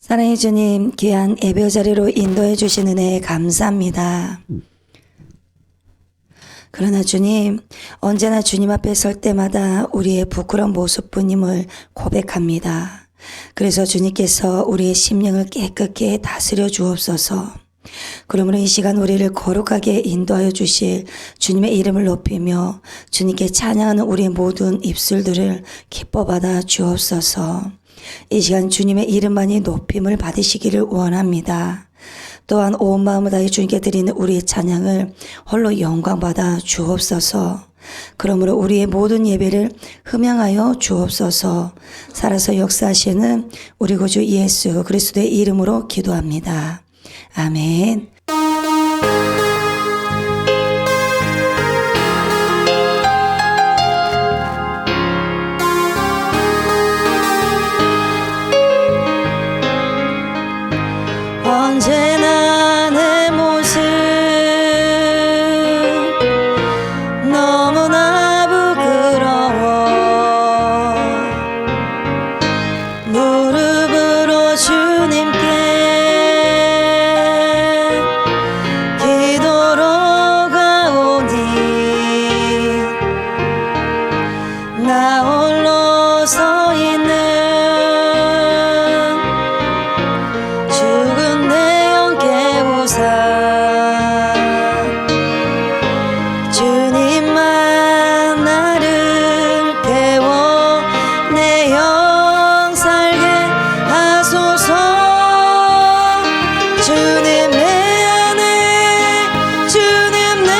사랑해 주님, 귀한 예배 자리로 인도해 주신 은혜에 감사합니다. 그러나 주님, 언제나 주님 앞에 설 때마다 우리의 부끄러운 모습뿐임을 고백합니다. 그래서 주님께서 우리의 심령을 깨끗게 다스려 주옵소서. 그러므로 이 시간 우리를 거룩하게 인도하여 주실 주님의 이름을 높이며 주님께 찬양하는 우리의 모든 입술들을 기뻐 받아 주옵소서. 이 시간 주님의 이름만이 높임을 받으시기를 원합니다. 또한 온 마음을 다해 주님께 드리는 우리의 찬양을 홀로 영광받아 주옵소서. 그러므로 우리의 모든 예배를 흠양하여 주옵소서. 살아서 역사하시는 우리 구주 예수 그리스도의 이름으로 기도합니다. 아멘. 언제나 내 모습 너무나 부끄러워 무릎으로 주님께 기도로 가오니 나 홀로 서 있는 죽은 내 영 깨우사 주님만 나를 깨워 내 영 살게 하소서. 주님 내 안에 주님 내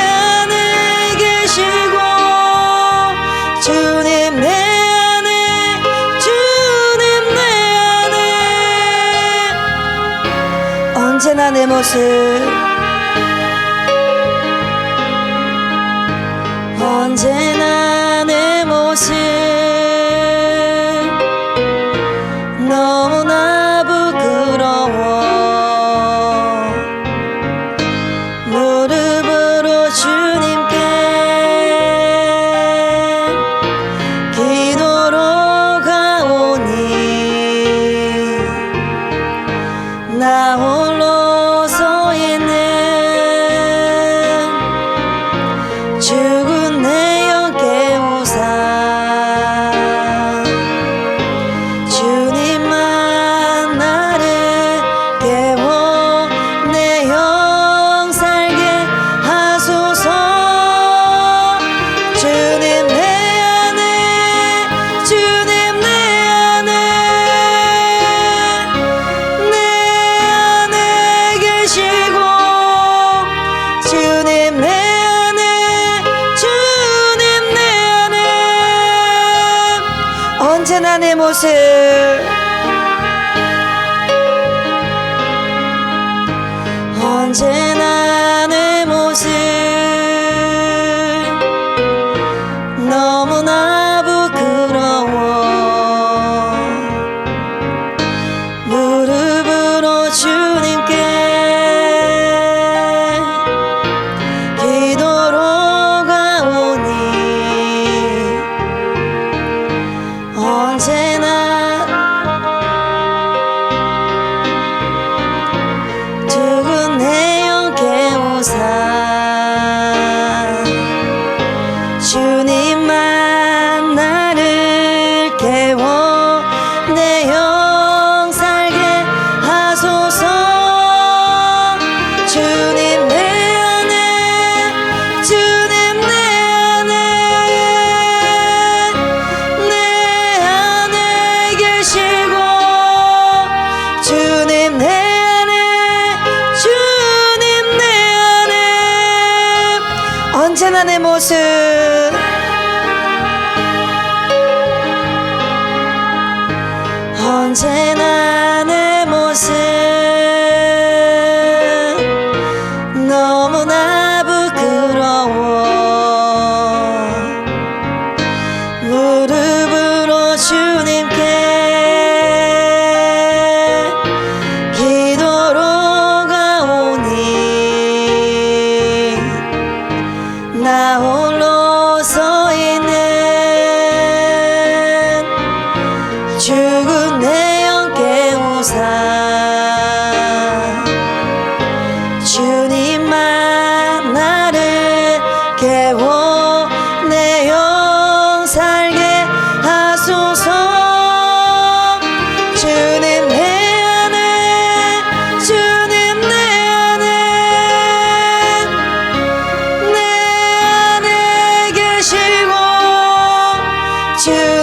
안에 계시고 주님 내 언제나 내 모습 언제나 내 모습 너무나 부끄러워 무릎으로 주님께 기도로 가오니 나 홀로 서 있는 죽은 내 영 깨우사 주님만 나를 깨워 내 영 살게 하소서. 주님 내 안에 주님 내 안에 계시고 주님 내 안에 주님 내 안에 언제나 내 모습 언제나 내 모습 너무나 부끄러워 무릎으로 주님께 기도로 가오니 언제나 죽은 내 영 깨우사 주님만 나를 깨워 내 영 살게 하소서. 주님 내 안에 주님 내 안에 계시고 주님 내 안에 주님 내 안에 언제나 내 모습 언제나 내 모습 너무나 부끄러워 무릎으로 주님께 기도로 가오니 나 홀로 서 있는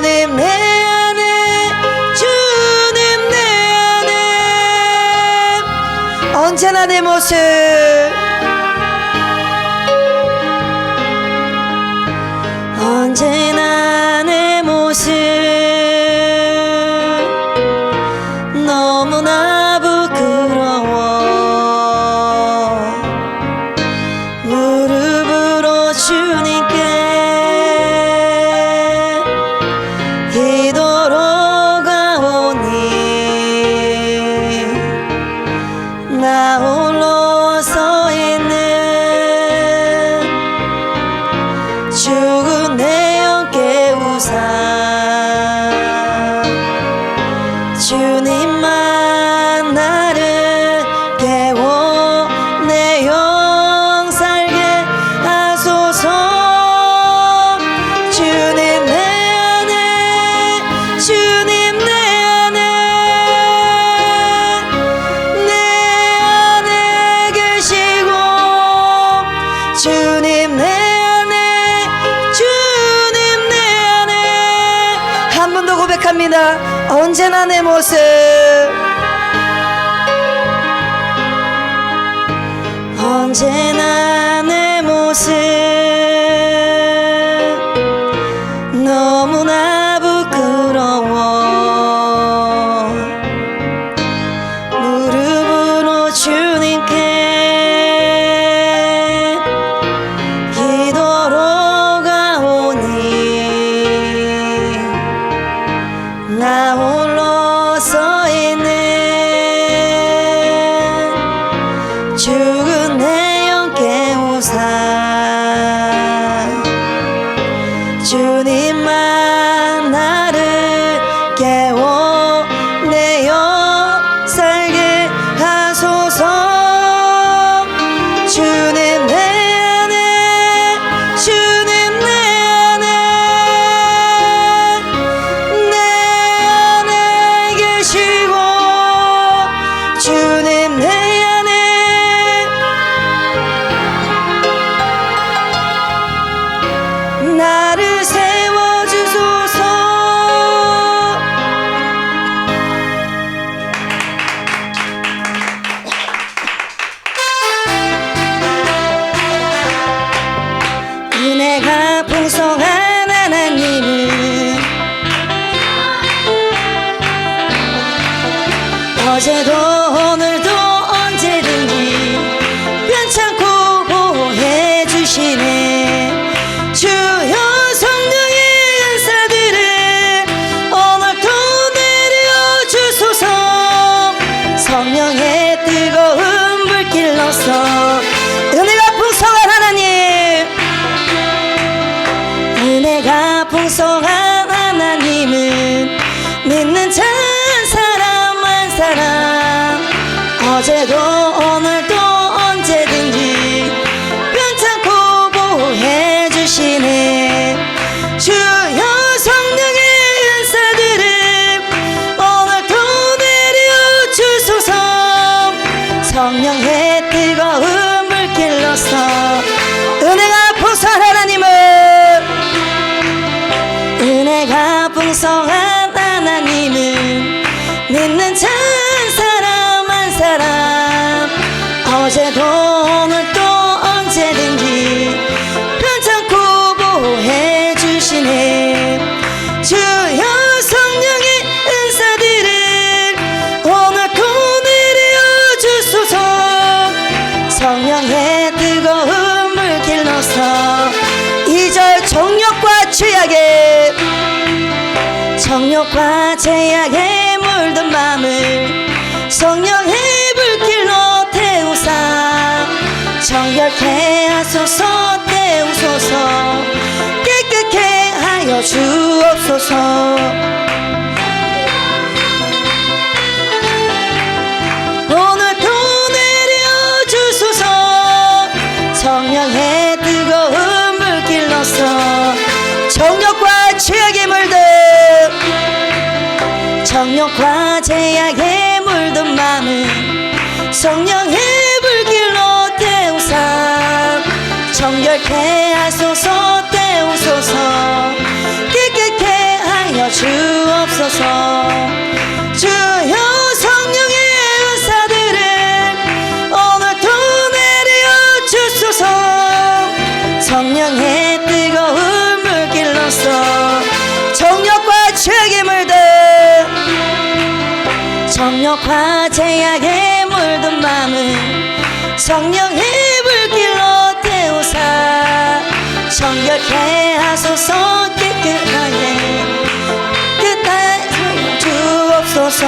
주님 내 안에 주님 내 안에 언제나 내 모습 언제나 내 모습 너무나 부끄러워 무릎으로 주님께 기도로가오니 나 홀로 서 있는 죽은 내 영 깨우사 주님만 나를 깨워 내 영 살게 하소서 주님 내 안에 주님 내 안에 계시고 주님 내 안에 주님 내 안에 한 번 더 고백합니다. 언제나 내 모습 언제나 내 모습 너무나 부끄러워 무릎으로 주님께 기도로 가오니 나 홀로 서 있는 죽은 내 영 깨우사 주님만 나를 깨워 내 영 살게 하소서 주님 내 안에 주님 내 안에 계시고 주님 내 안에 나를 세워주소서 은혜가 풍성한 하나님은 어제도 오늘도 언제든지 괜찮고 보호해 주시네 주여 성령의 은사들을 오늘도 내려주소서 성령의 뜨거운 불길로서 은혜가 풍성한 하나님 은혜가 풍성한 하나님은 믿는 자 한 사람 한 사람 어제도 오늘도 언제든지 괜찮고 보호해 주시네 주여 성령의 은사들을 오늘도 내려주소서 성령의 뜨거운 불길로서 은혜가 풍성한 하나님은 은혜가 풍성한 하나님은 믿는 자 한 사람 한 사람 어제도 오늘도 언제든지 괜찮고 보호해 주시네 주여 성령의 은사들을 오늘도 내려주소서 성령의 뜨거운 불길로서 2절 정욕과 제약에 물든 맘을 성령의 불길로 태우사 정결케 하소서 태우소서 깨끗게 하여 주옵소서 오늘도 내려주소서 성령의 뜨거운 불길로서 정욕과 죄악에 물든 정욕과 제약에 물든 맘은 성령의 불길로 태우사 정결케 하소서 태우소서 깨끗게 하여 죄악에 물든 정욕과 제약에 물든 마음을 성령의 불길로 태우사 정결케 하소서. 깨끗하게 주옵소서.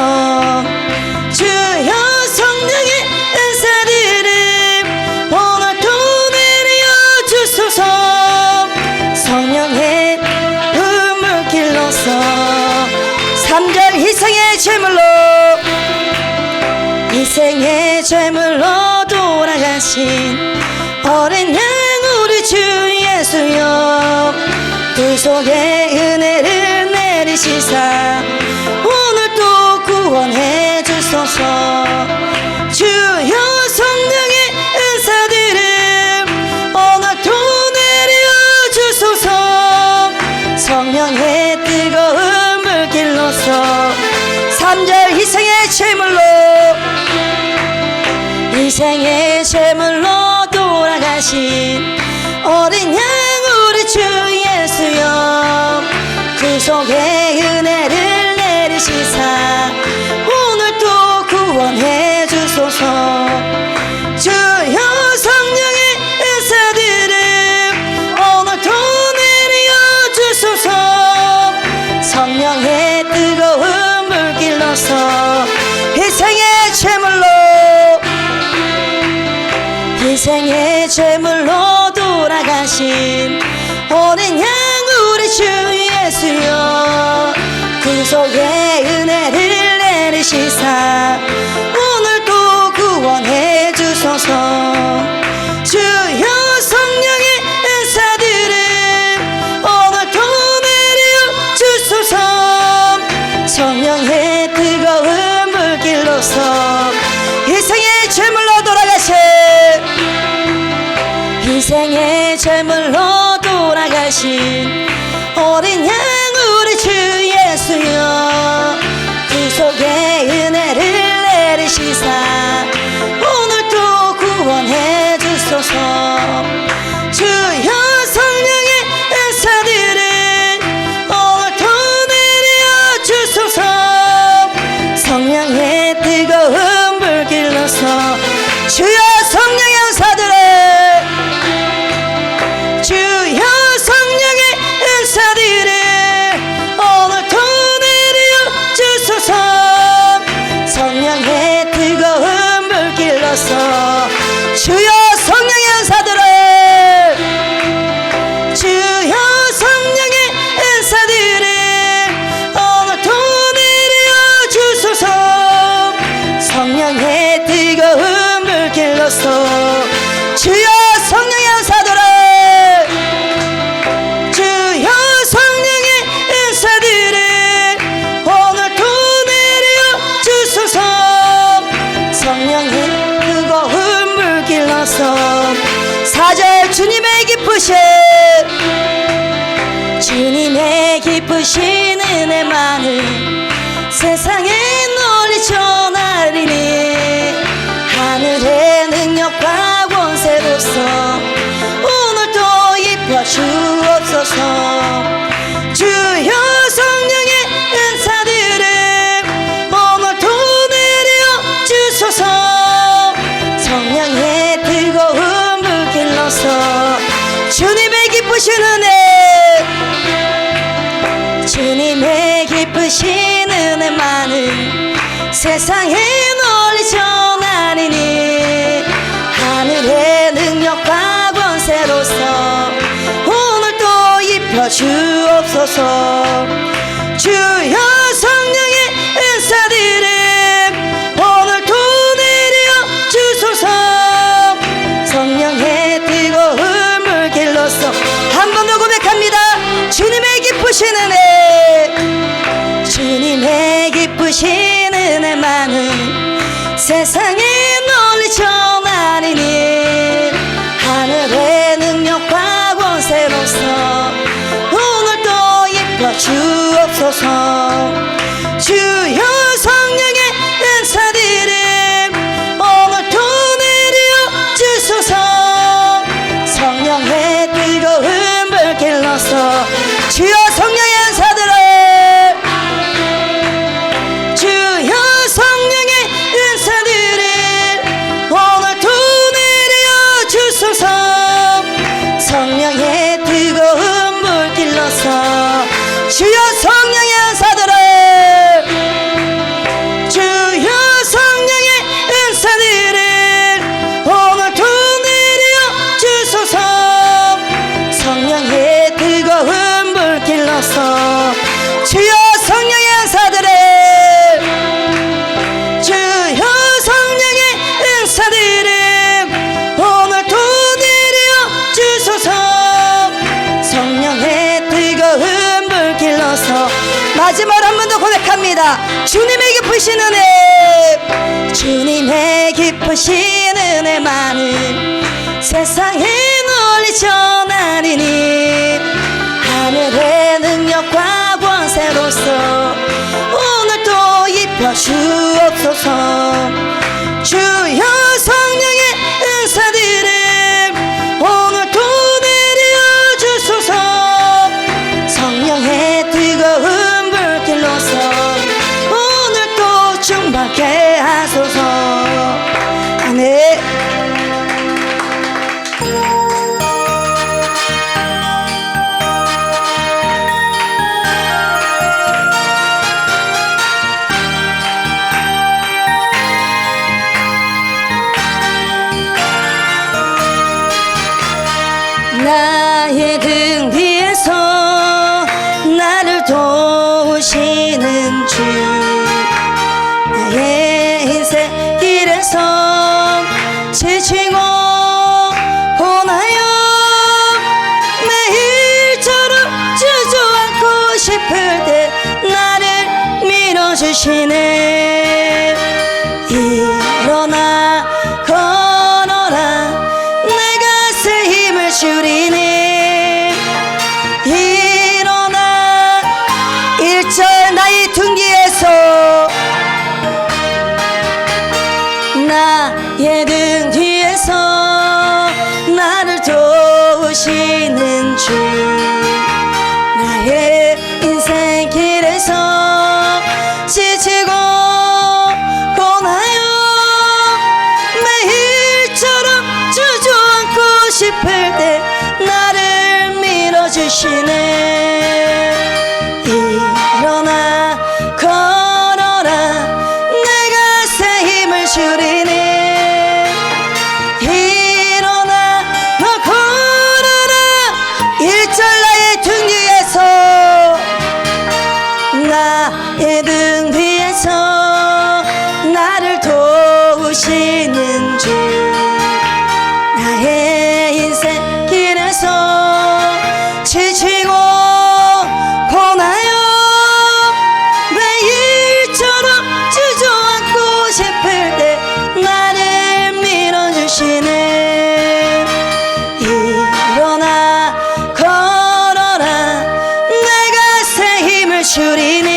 주여 성령의 은사들을 오늘도 내려 주소서. 성령의 물길로서 3절 희생의 제물로 돌아가신 어린 양 우리 주 예수여 구속의 은혜를 내리시사 오늘도 구원해 주소서. 주여 성령의 은사들을 오늘도 내려 주소서. 성령의 뜨거운 물길로서 3절 희생의 제물로 돌아가신 어린 양 우리 주 예수여 구속의 은혜를 내리시사 오늘도 구원해 주소서. 주여 성령의 은사들을 오늘도 내려 주소서. 성령의 뜨거운 물길로서 희생의 제물로 돌아가신 어린 양 우리 주 예수여 구속의 은혜를 내리시사 오늘도 구원해 주소서. 주여 성령의 은사들을 오늘도 내려 주소서. 성령의 뜨거운 물길로서 희생의 제물로 돌아가신 어린 양 우리 주 예수여 구속의 은혜를 내리시사 오늘도 구원해 주소서. 주여 성령의 은사들을 오늘도 내려 주소서. 성령의 뜨거운 물길로서 주여 성령의 은사들을 오늘도 내려 주소서. 성령의 뜨거운 물길로서 주여 성령의 은사들을 오늘도 내려 주소서. 성령의 뜨거운 물길로서 주여 성령의 은사들을 주님의 기쁘신 은혜만을 세상에 널리 전하리니 하늘의 능력과 권세로서 오늘도 입혀 주옵소서. 주여 성령의 은사들을 오늘도 내려 주소서. 성령의 뜨거운 물길로서 주님의 기쁘신 은혜 은혜만을 세상에 널리 전하리니 하늘의 능력과 권세로서 오늘도 입혀 주옵소서. 주여 성령의 은사들을 오늘도 내려 주소서. 성령의 뜨거운 물길로서 한 번 더 고백합니다. 주님의 기쁘신 은혜 은혜만은 세상에 널리 전하리니 하늘의 능력과 권세로서 오늘도 입혀 주옵소서. 마지막으로 한 번 더 고백합니다. 주님의 기쁘신 은혜, 주님의 기쁘신 은혜만은 세상에 널리 전하리니 하늘의 능력과 권세로서 오늘도 입혀주옵소서. 주여 성령의 은사들을 오늘도 내려주소서. 성령의 뜨거운 불길로서 오늘도 충만케 하소서. 아멘. 나의 등 뒤에서 나를 도우시는 주, 나의 인생 길에서 지치고 고나요 매일처럼 주저앉고 싶을 때 나를 밀어주시네. 일어나 걸어라 내 갓에 힘을 주리네. 일어나 1절 나의 등 뒤에서 나의 등 뒤에서 나를 도우시는 주, 나의 인생 길에서 지치고 고나요 매일처럼 주저앉고 싶을 때 나를 밀어주시네. 일어나 걸어라 내 갓에 힘을 주리네. 일어나 너 걸어라 1절 나의 등 뒤에서 나의 등 뒤에서 나를 도우시는 주, 나의 인생 길에서 지치고 고나요 매일처럼 주저앉고 싶을 때 나를 밀어주시네. 일어나 걸어라 내 갓에 힘을 주리네.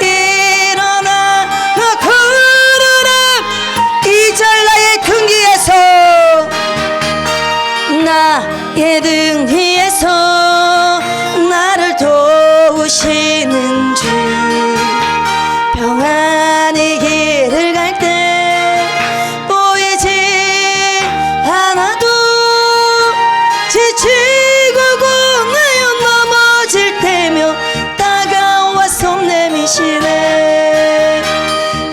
일어나 너 걸어라 2절 나의 등 뒤에서 나의 등 뒤에서 나를 도우시는 주, 평안히 길을 갈 때 보이지 않아도 지치고 고나요 넘어질 때며 다가와 손 내미시네.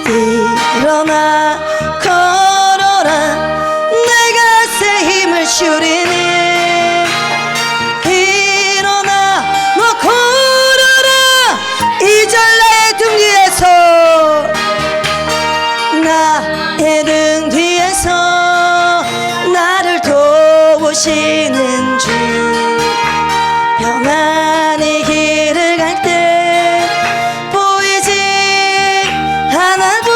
일어나 걸어라 내 갓에 힘을 주리네. 일어나 너 걸어라 2절 나의 등 뒤에서 나의 등 뒤에서 나를 도우시는 주, 평안히 길을 갈 때 보이지 않아도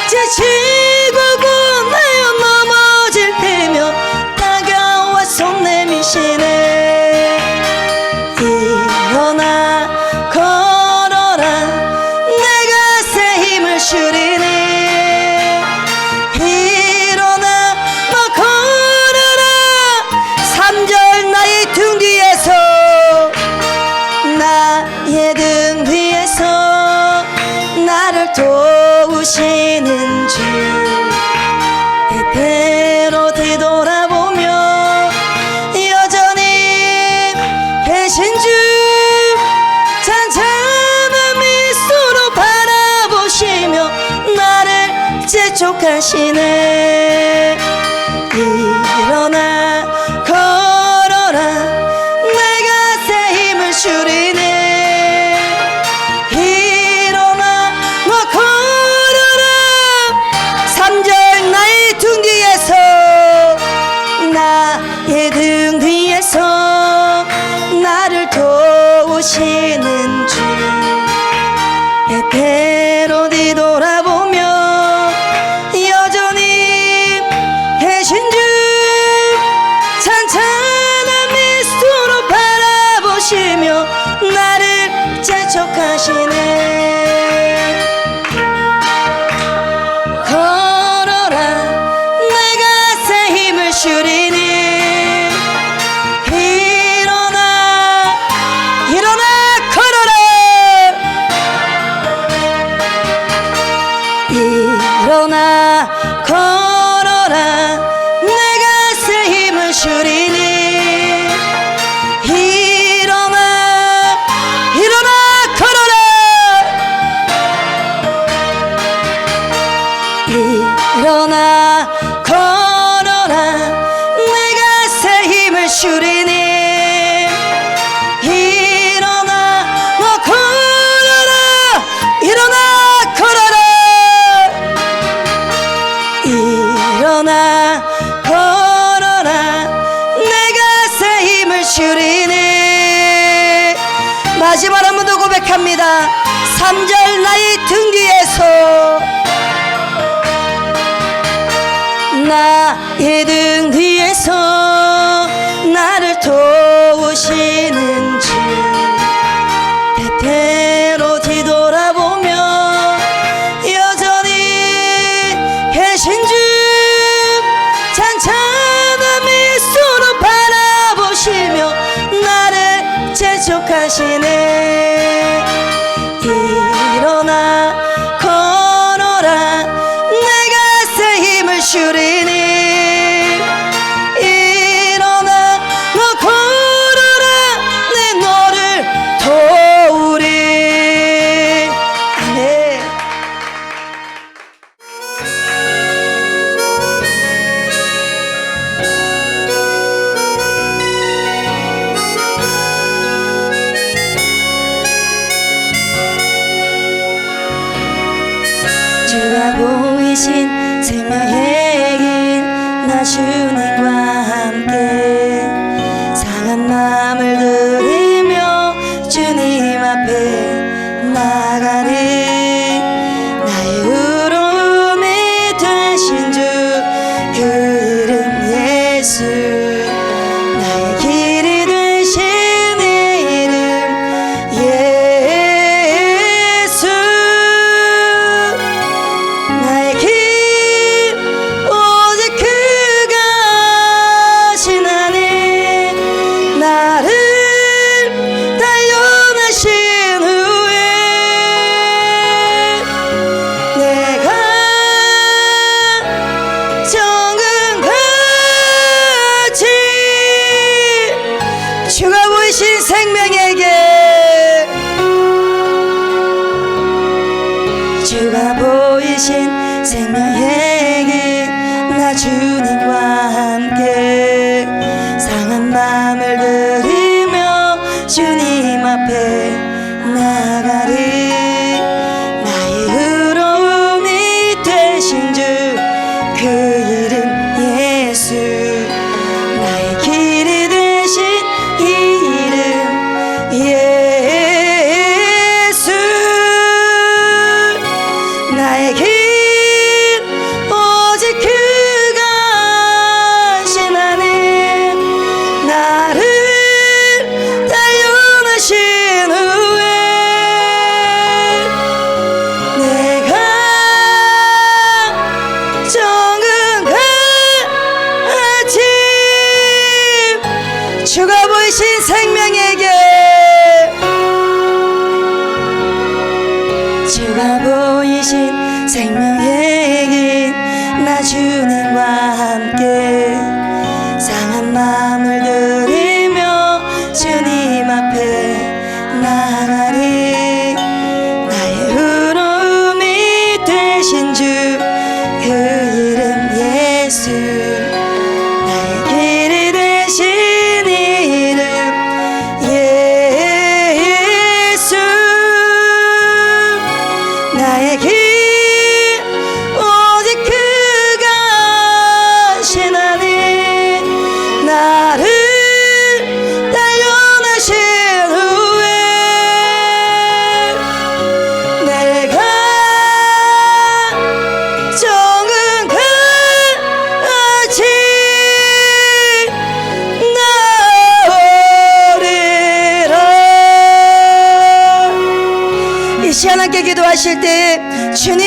지치고 고나요 넘어질 때며 다가와 손 내미시네. 일어나 걸어라 내 갓에 힘을 주리네. 일어나 너 걸어라 3절 나의 등 뒤에서 나의 등 뒤에서 나를 도우시는 주, 때때로 뒤돌아보며 여전히 계신 주, 잔잔한 미소로 바라보시며 나를 재촉하시네. 일어나 걸어라 내 갓에 힘을 주리네. 일어나 너 걸어라 3절 나의 등 뒤에서 나의 등 뒤에서 나를 도우시 도우시네. 걸어라 내가 새 힘을 주리니. 일어나 일어나 걸어라. 일어나 걸어라 내가 새 힘을 주리니. 일어나 일어나 걸어라. 일어나 걸어라 내가 새 힘을 주리니. 일어나 너 걸어라. 일어나 걸어라. 일어나 걸어라 내가 새 힘을 주리니. 마지막 한 번 더 고백합니다. 3절 나의 등 뒤에서 나의 등 뒤에서 나를 도우시는 주. 때때로 뒤돌아보며 여전히 계신 주. 찬찬한 미소로 바라보시며 나를 재촉하시네. 일어나 걸어라 내가 새 힘을 주리니. 일어나 너 걸어라 내 너를 도우리. 아멘. 주가 보이신 생명의 길 나 주님과 함께 상한 마음을 들이며 주님 앞에 나가리. 나의 의로움이 되신 주 그 이름 예수. 나의 길이 되신 이 이름 예수. 나의 길 오직 그가 하시나니. 나를 단련하신 후에 내가 정금같이 주가 보이신 생명에게. 주가 보이신 생명의 길 나 주님과 함께 상한 마음을 들이며 주님 앞에 나가리. 나의 의로움이 되신 주 그 이름 예수. 나의 길이 되신 이 이름 예수. 나의 길 오직 그가 하시나니. 나를 단련하신 후에 내가 정금같이 주가 보이신 생명에게. 주가 보이신 생명의 길 나 주님과 함께 상한 마음을 들이며 주님 앞에 나가리. 나의 의로움이 되신 주 그 이름 예수. 나의 길이 되신 이 이름 예수. 나의 길 오직 그가 하시나니. 나를 다시 하나님께 기도하실 때 주님,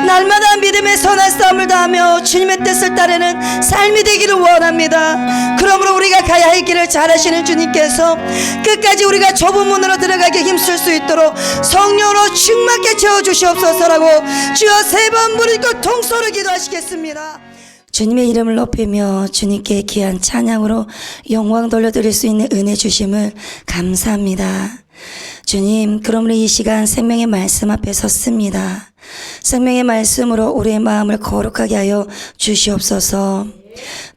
날마다 믿음의 선한 싸움을 다하며 주님의 뜻을 따르는 삶이 되기를 원합니다. 그러므로 우리가 가야 할 길을 잘 아시는 주님께서 끝까지 우리가 좁은 문으로 들어가기 힘쓸 수 있도록 성령으로 충만케 채워주시옵소서라고 주여 세 번 부르짖고 통소로 기도하시겠습니다. 주님의 이름을 높이며 주님께 귀한 찬양으로 영광 돌려드릴 수 있는 은혜 주심을 감사합니다. 주님, 그러므로 이 시간 생명의 말씀 앞에 섰습니다. 생명의 말씀으로 우리의 마음을 거룩하게 하여 주시옵소서.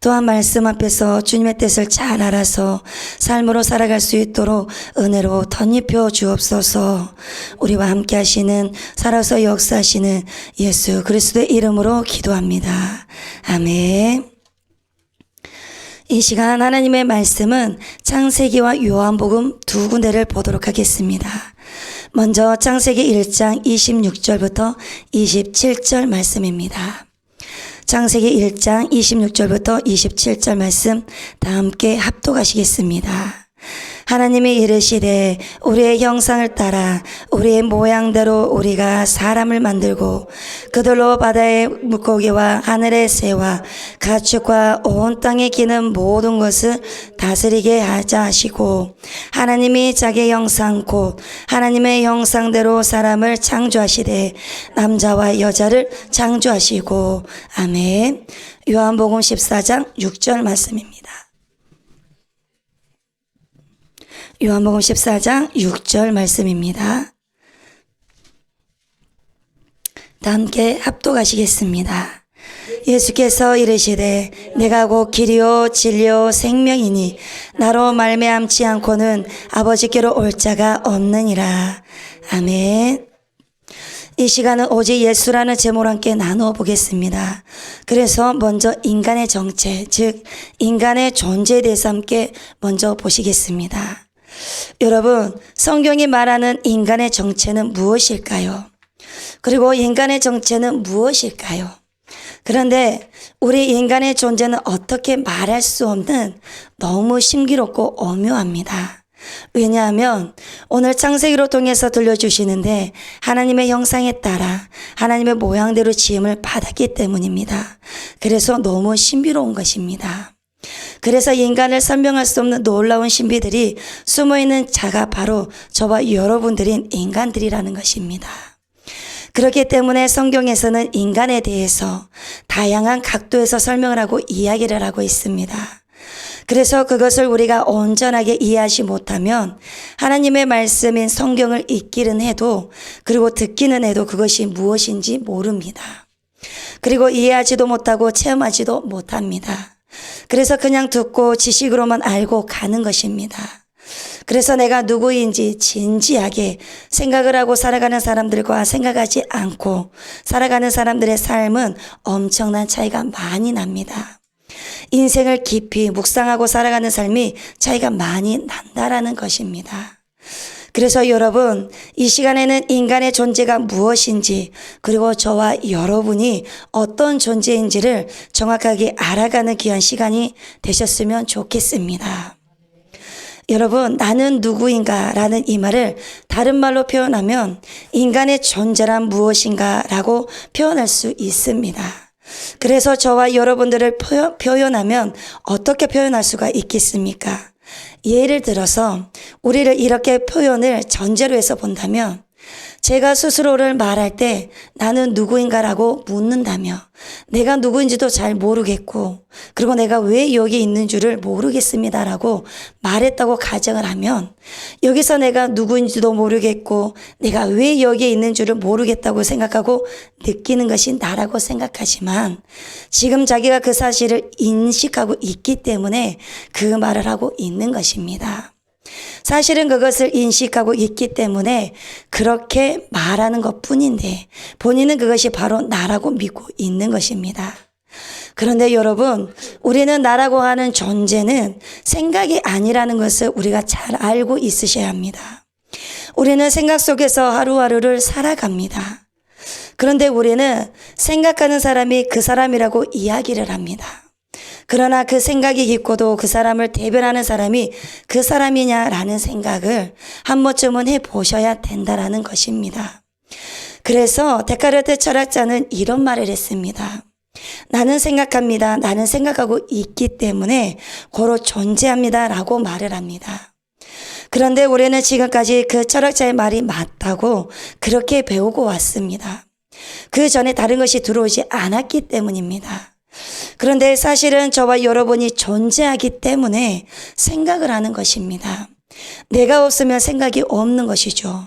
또한 말씀 앞에서 주님의 뜻을 잘 알아서 삶으로 살아갈 수 있도록 은혜로 덧입혀 주옵소서. 우리와 함께 하시는, 살아서 역사하시는 예수 그리스도의 이름으로 기도합니다. 아멘. 이 시간 하나님의 말씀은 창세기와 요한복음 두 군데를 보도록 하겠습니다. 먼저 창세기 1장 26절부터 27절 말씀입니다. 창세기 1장 26절부터 27절 말씀 다 함께 합독하시겠습니다. 하나님이 이르시되 우리의 형상을 따라 우리의 모양대로 우리가 사람을 만들고 그들로 바다의 물고기와 하늘의 새와 가축과 온 땅에 기는 모든 것을 다스리게 하자 하시고, 하나님이 자기 형상 곧 하나님의 형상대로 사람을 창조하시되 남자와 여자를 창조하시고. 아멘. 요한복음 14장 6절 말씀입니다. 요한복음 14장 6절 말씀입니다. 다 함께 합독하시겠습니다. 예수께서 이르시되 내가 곧 길이요 진리요 생명이니 나로 말미암지 않고는 아버지께로 올 자가 없느니라. 아멘. 이 시간은 오직 예수라는 제목으로 함께 나누어 보겠습니다. 그래서 먼저 인간의 정체, 즉 인간의 존재에 대해서 함께 먼저 보시겠습니다. 여러분, 성경이 말하는 인간의 정체는 무엇일까요? 그리고 인간의 정체는 무엇일까요? 그런데 우리 인간의 존재는 어떻게 말할 수 없는 너무 신기롭고 오묘합니다. 왜냐하면 오늘 창세기로 통해서 들려주시는데 하나님의 형상에 따라 하나님의 모양대로 지음을 받았기 때문입니다. 그래서 너무 신비로운 것입니다. 그래서 인간을 설명할 수 없는 놀라운 신비들이 숨어있는 자가 바로 저와 여러분들인 인간들이라는 것입니다. 그렇기 때문에 성경에서는 인간에 대해서 다양한 각도에서 설명을 하고 이야기를 하고 있습니다. 그래서 그것을 우리가 온전하게 이해하지 못하면 하나님의 말씀인 성경을 읽기는 해도, 그리고 듣기는 해도 그것이 무엇인지 모릅니다. 그리고 이해하지도 못하고 체험하지도 못합니다. 그래서 그냥 듣고 지식으로만 알고 가는 것입니다. 그래서 내가 누구인지 진지하게 생각을 하고 살아가는 사람들과 생각하지 않고 살아가는 사람들의 삶은 엄청난 차이가 많이 납니다. 인생을 깊이 묵상하고 살아가는 삶이 차이가 많이 난다라는 것입니다. 그래서 여러분, 이 시간에는 인간의 존재가 무엇인지, 그리고 저와 여러분이 어떤 존재인지를 정확하게 알아가는 귀한 시간이 되셨으면 좋겠습니다. 여러분, 나는 누구인가 라는 이 말을 다른 말로 표현하면 인간의 존재란 무엇인가 라고 표현할 수 있습니다. 그래서 저와 여러분들을 표현하면 어떻게 표현할 수가 있겠습니까? 예를 들어서 우리를 이렇게 표현을 전제로 해서 본다면, 제가 스스로를 말할 때 나는 누구인가라고 묻는다며 내가 누구인지도 잘 모르겠고, 그리고 내가 왜 여기 있는 줄을 모르겠습니다라고 말했다고 가정을 하면, 여기서 내가 누구인지도 모르겠고 내가 왜 여기에 있는 줄을 모르겠다고 생각하고 느끼는 것이 나라고 생각하지만, 지금 자기가 그 사실을 인식하고 있기 때문에 그 말을 하고 있는 것입니다. 사실은 그것을 인식하고 있기 때문에 그렇게 말하는 것 뿐인데 본인은 그것이 바로 나라고 믿고 있는 것입니다. 그런데 여러분, 우리는 나라고 하는 존재는 생각이 아니라는 것을 우리가 잘 알고 있으셔야 합니다. 우리는 생각 속에서 하루하루를 살아갑니다. 그런데 우리는 생각하는 사람이 그 사람이라고 이야기를 합니다. 그러나 그 생각이 깊고도 그 사람을 대변하는 사람이 그 사람이냐라는 생각을 한 번쯤은 해보셔야 된다라는 것입니다. 그래서 데카르트 철학자는 이런 말을 했습니다. 나는 생각합니다. 나는 생각하고 있기 때문에 고로 존재합니다. 라고 말을 합니다. 그런데 우리는 지금까지 그 철학자의 말이 맞다고 그렇게 배우고 왔습니다. 그 전에 다른 것이 들어오지 않았기 때문입니다. 그런데 사실은 저와 여러분이 존재하기 때문에 생각을 하는 것입니다. 내가 없으면 생각이 없는 것이죠.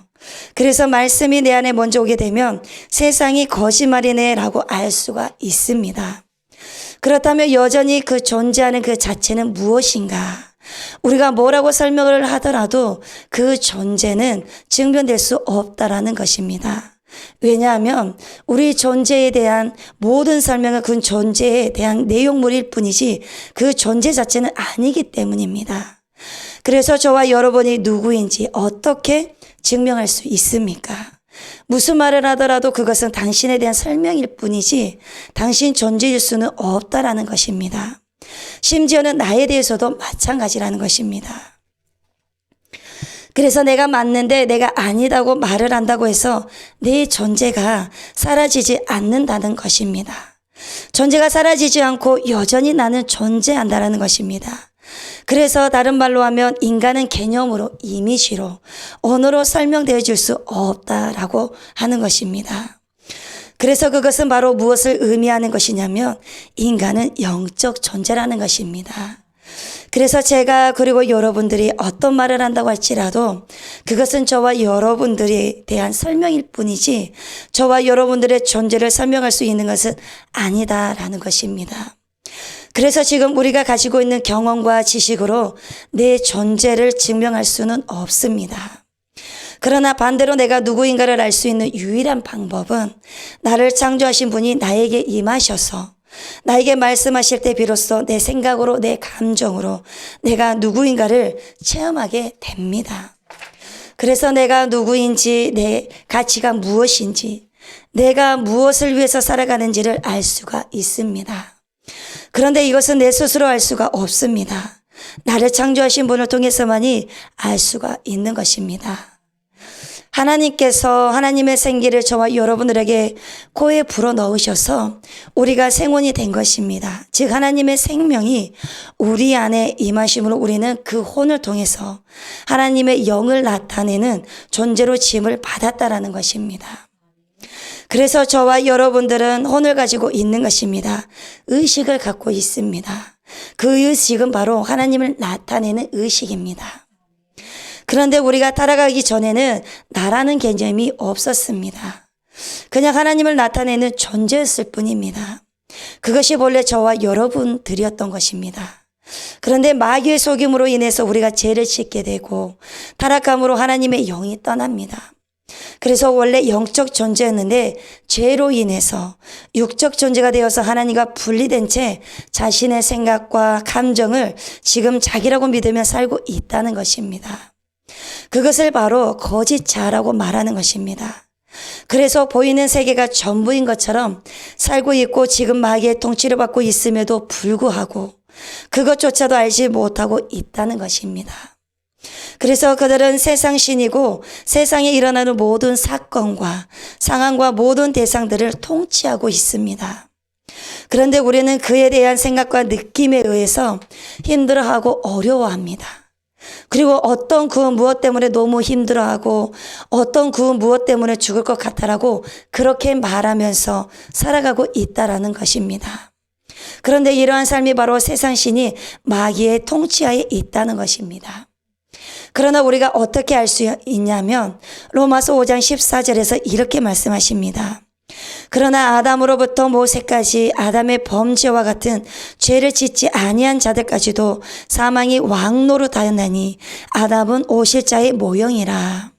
그래서 말씀이 내 안에 먼저 오게 되면 세상이 거짓말이네 라고 알 수가 있습니다. 그렇다면 여전히 그 존재하는 그 자체는 무엇인가? 우리가 뭐라고 설명을 하더라도 그 존재는 증명될 수 없다라는 것입니다. 왜냐하면 우리 존재에 대한 모든 설명은 그 존재에 대한 내용물일 뿐이지 그 존재 자체는 아니기 때문입니다. 그래서 저와 여러분이 누구인지 어떻게 증명할 수 있습니까? 무슨 말을 하더라도 그것은 당신에 대한 설명일 뿐이지 당신 존재일 수는 없다라는 것입니다. 심지어는 나에 대해서도 마찬가지라는 것입니다. 그래서 내가 맞는데 내가 아니다고 말을 한다고 해서 내 존재가 사라지지 않는다는 것입니다. 존재가 사라지지 않고 여전히 나는 존재한다는 것입니다. 그래서 다른 말로 하면 인간은 개념으로, 이미지로, 언어로 설명되어 줄 수 없다라고 하는 것입니다. 그래서 그것은 바로 무엇을 의미하는 것이냐면 인간은 영적 존재라는 것입니다. 그래서 제가 그리고 여러분들이 어떤 말을 한다고 할지라도 그것은 저와 여러분들에 대한 설명일 뿐이지 저와 여러분들의 존재를 설명할 수 있는 것은 아니다라는 것입니다. 그래서 지금 우리가 가지고 있는 경험과 지식으로 내 존재를 증명할 수는 없습니다. 그러나 반대로 내가 누구인가를 알 수 있는 유일한 방법은 나를 창조하신 분이 나에게 임하셔서 나에게 말씀하실 때 비로소 내 생각으로 내 감정으로 내가 누구인가를 체험하게 됩니다. 그래서 내가 누구인지 내 가치가 무엇인지 내가 무엇을 위해서 살아가는지를 알 수가 있습니다. 그런데 이것은 내 스스로 알 수가 없습니다. 나를 창조하신 분을 통해서만이 알 수가 있는 것입니다. 하나님께서 하나님의 생기를 저와 여러분들에게 코에 불어넣으셔서 우리가 생혼이 된 것입니다. 즉 하나님의 생명이 우리 안에 임하심으로 우리는 그 혼을 통해서 하나님의 영을 나타내는 존재로 지음을 받았다라는 것입니다. 그래서 저와 여러분들은 혼을 가지고 있는 것입니다. 의식을 갖고 있습니다. 그 의식은 바로 하나님을 나타내는 의식입니다. 그런데 우리가 따라가기 전에는 나라는 개념이 없었습니다. 그냥 하나님을 나타내는 존재였을 뿐입니다. 그것이 본래 저와 여러분들이었던 것입니다. 그런데 마귀의 속임으로 인해서 우리가 죄를 짓게 되고 타락함으로 하나님의 영이 떠납니다. 그래서 원래 영적 존재였는데 죄로 인해서 육적 존재가 되어서 하나님과 분리된 채 자신의 생각과 감정을 지금 자기라고 믿으며 살고 있다는 것입니다. 그것을 바로 거짓 자라고 말하는 것입니다. 그래서 보이는 세계가 전부인 것처럼 살고 있고 지금 마귀의 통치를 받고 있음에도 불구하고 그것조차도 알지 못하고 있다는 것입니다. 그래서 그들은 세상 신이고 세상에 일어나는 모든 사건과 상황과 모든 대상들을 통치하고 있습니다. 그런데 우리는 그에 대한 생각과 느낌에 의해서 힘들어하고 어려워합니다. 그리고 어떤 그 무엇 때문에 너무 힘들어하고 어떤 그 무엇 때문에 죽을 것 같아라고 그렇게 말하면서 살아가고 있다라는 것입니다. 그런데 이러한 삶이 바로 세상 신이 마귀의 통치하에 있다는 것입니다. 그러나 우리가 어떻게 알 수 있냐면 로마서 5장 14절에서 이렇게 말씀하십니다. 그러나 아담으로부터 모세까지 아담의 범죄와 같은 죄를 짓지 아니한 자들까지도 사망이 왕노릇하였나니 아담은 오실 자의 모형이라.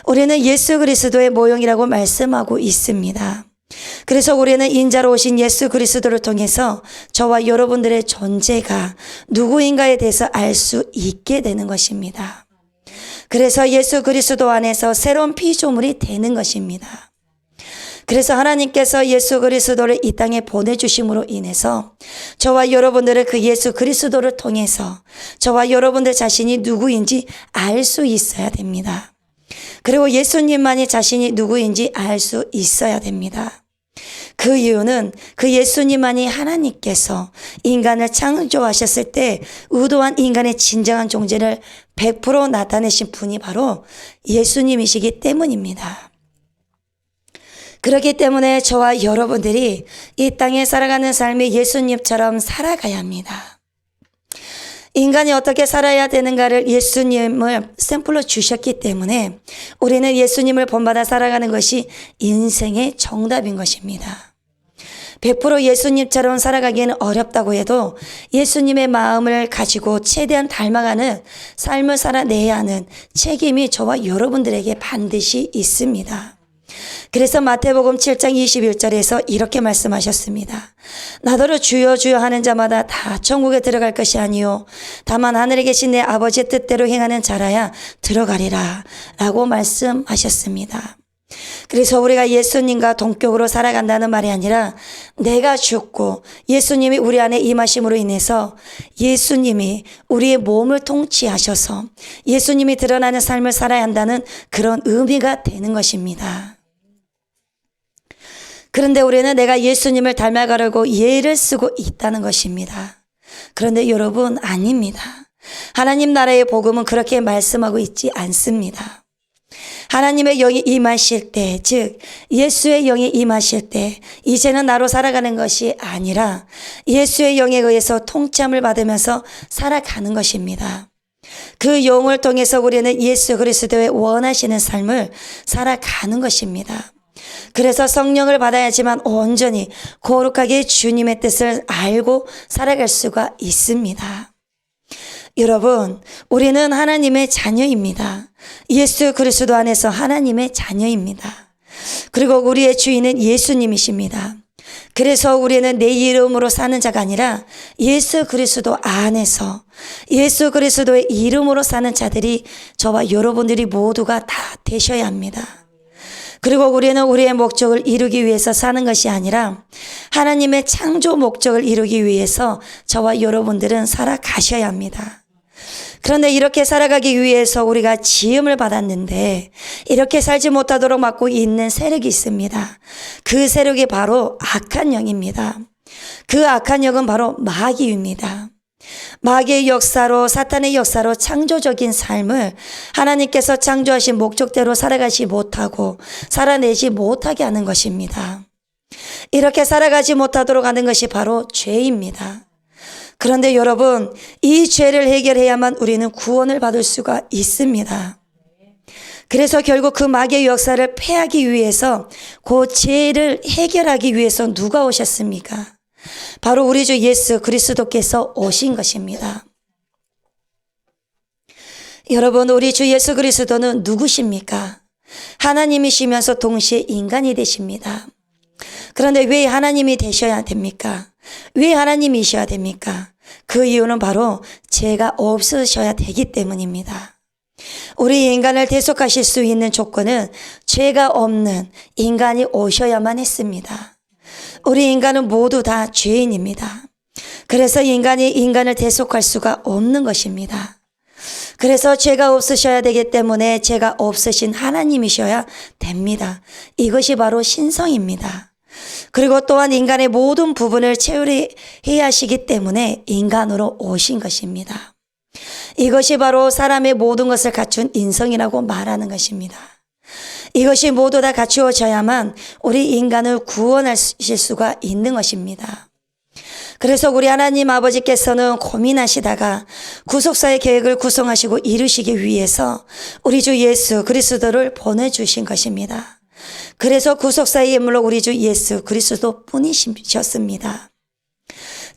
우리는 예수 그리스도의 모형이라고 말씀하고 있습니다. 그래서 우리는 인자로 오신 예수 그리스도를 통해서 저와 여러분들의 존재가 누구인가에 대해서 알 수 있게 되는 것입니다. 그래서 예수 그리스도 안에서 새로운 피조물이 되는 것입니다. 그래서 하나님께서 예수 그리스도를 이 땅에 보내주심으로 인해서 저와 여러분들은 그 예수 그리스도를 통해서 저와 여러분들 자신이 누구인지 알 수 있어야 됩니다. 그리고 예수님만이 자신이 누구인지 알 수 있어야 됩니다. 그 이유는 그 예수님만이 하나님께서 인간을 창조하셨을 때 의도한 인간의 진정한 존재를 100% 나타내신 분이 바로 예수님이시기 때문입니다. 그렇기 때문에 저와 여러분들이 이 땅에 살아가는 삶이 예수님처럼 살아가야 합니다. 인간이 어떻게 살아야 되는가를 예수님을 샘플로 주셨기 때문에 우리는 예수님을 본받아 살아가는 것이 인생의 정답인 것입니다. 100% 예수님처럼 살아가기에는 어렵다고 해도 예수님의 마음을 가지고 최대한 닮아가는 삶을 살아내야 하는 책임이 저와 여러분들에게 반드시 있습니다. 그래서 마태복음 7장 21절에서 이렇게 말씀하셨습니다. 나더러 주여 주여 하는 자마다 다 천국에 들어갈 것이 아니요 다만 하늘에 계신 내 아버지의 뜻대로 행하는 자라야 들어가리라 라고 말씀하셨습니다. 그래서 우리가 예수님과 동격으로 살아간다는 말이 아니라 내가 죽고 예수님이 우리 안에 임하심으로 인해서 예수님이 우리의 몸을 통치하셔서 예수님이 드러나는 삶을 살아야 한다는 그런 의미가 되는 것입니다. 그런데 우리는 내가 예수님을 닮아가려고 예를 쓰고 있다는 것입니다. 그런데 여러분 아닙니다. 하나님 나라의 복음은 그렇게 말씀하고 있지 않습니다. 하나님의 영이 임하실 때, 즉 예수의 영이 임하실 때 이제는 나로 살아가는 것이 아니라 예수의 영에 의해서 통치함을 받으면서 살아가는 것입니다. 그 영을 통해서 우리는 예수 그리스도의 원하시는 삶을 살아가는 것입니다. 그래서 성령을 받아야지만 온전히 거룩하게 주님의 뜻을 알고 살아갈 수가 있습니다. 여러분, 우리는 하나님의 자녀입니다. 예수 그리스도 안에서 하나님의 자녀입니다. 그리고 우리의 주인은 예수님이십니다. 그래서 우리는 내 이름으로 사는 자가 아니라 예수 그리스도 안에서 예수 그리스도의 이름으로 사는 자들이 저와 여러분들이 모두가 다 되셔야 합니다. 그리고 우리는 우리의 목적을 이루기 위해서 사는 것이 아니라 하나님의 창조 목적을 이루기 위해서 저와 여러분들은 살아가셔야 합니다. 그런데 이렇게 살아가기 위해서 우리가 지음을 받았는데 이렇게 살지 못하도록 막고 있는 세력이 있습니다. 그 세력이 바로 악한 영입니다. 그 악한 영은 바로 마귀입니다. 마귀의 역사로 사탄의 역사로 창조적인 삶을 하나님께서 창조하신 목적대로 살아가지 못하고 살아내지 못하게 하는 것입니다. 이렇게 살아가지 못하도록 하는 것이 바로 죄입니다. 그런데 여러분, 이 죄를 해결해야만 우리는 구원을 받을 수가 있습니다. 그래서 결국 그 마귀의 역사를 패하기 위해서 그 죄를 해결하기 위해서 누가 오셨습니까? 바로 우리 주 예수 그리스도께서 오신 것입니다. 여러분, 우리 주 예수 그리스도는 누구십니까? 하나님이시면서 동시에 인간이 되십니다. 그런데 왜 하나님이 되셔야 됩니까? 왜 하나님이셔야 됩니까? 그 이유는 바로 죄가 없으셔야 되기 때문입니다. 우리 인간을 대속하실 수 있는 조건은 죄가 없는 인간이 오셔야만 했습니다. 우리 인간은 모두 다 죄인입니다. 그래서 인간이 인간을 대속할 수가 없는 것입니다. 그래서 죄가 없으셔야 되기 때문에 죄가 없으신 하나님이셔야 됩니다. 이것이 바로 신성입니다. 그리고 또한 인간의 모든 부분을 채울해야 하시기 때문에 인간으로 오신 것입니다. 이것이 바로 사람의 모든 것을 갖춘 인성이라고 말하는 것입니다. 이것이 모두 다 갖추어져야만 우리 인간을 구원하실 수가 있는 것입니다. 그래서 우리 하나님 아버지께서는 고민하시다가 구속사의 계획을 구성하시고 이루시기 위해서 우리 주 예수 그리스도를 보내주신 것입니다. 그래서 구속사의 예물로 우리 주 예수 그리스도 뿐이셨습니다.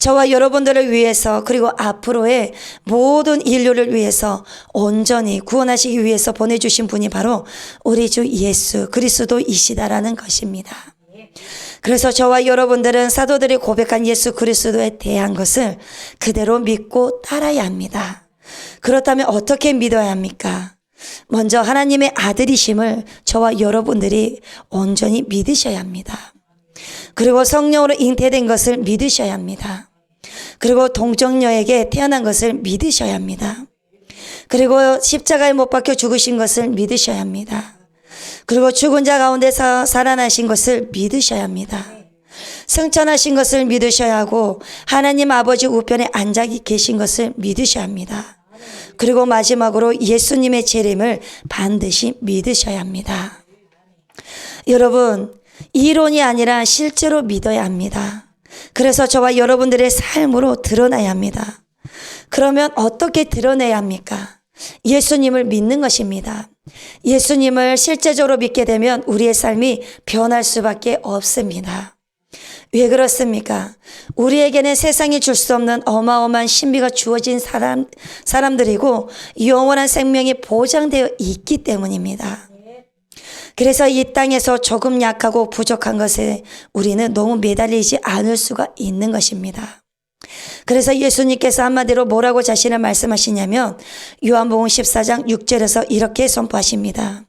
저와 여러분들을 위해서 그리고 앞으로의 모든 인류를 위해서 온전히 구원하시기 위해서 보내주신 분이 바로 우리 주 예수 그리스도이시다라는 것입니다. 그래서 저와 여러분들은 사도들이 고백한 예수 그리스도에 대한 것을 그대로 믿고 따라야 합니다. 그렇다면 어떻게 믿어야 합니까? 먼저 하나님의 아들이심을 저와 여러분들이 온전히 믿으셔야 합니다. 그리고 성령으로 잉태된 것을 믿으셔야 합니다. 그리고 동정녀에게 태어난 것을 믿으셔야 합니다. 그리고 십자가에 못 박혀 죽으신 것을 믿으셔야 합니다. 그리고 죽은 자 가운데서 살아나신 것을 믿으셔야 합니다. 승천하신 것을 믿으셔야 하고 하나님 아버지 우편에 앉아 계신 것을 믿으셔야 합니다. 그리고 마지막으로 예수님의 재림을 반드시 믿으셔야 합니다. 여러분, 이론이 아니라 실제로 믿어야 합니다. 그래서 저와 여러분들의 삶으로 드러나야 합니다. 그러면 어떻게 드러내야 합니까? 예수님을 믿는 것입니다. 예수님을 실제적으로 믿게 되면 우리의 삶이 변할 수밖에 없습니다. 왜 그렇습니까? 우리에게는 세상이 줄 수 없는 어마어마한 신비가 주어진 사람들이고 영원한 생명이 보장되어 있기 때문입니다. 그래서 이 땅에서 조금 약하고 부족한 것에 우리는 너무 매달리지 않을 수가 있는 것입니다. 그래서 예수님께서 한마디로 뭐라고 자신을 말씀하시냐면 요한복음 14장 6절에서 이렇게 선포하십니다.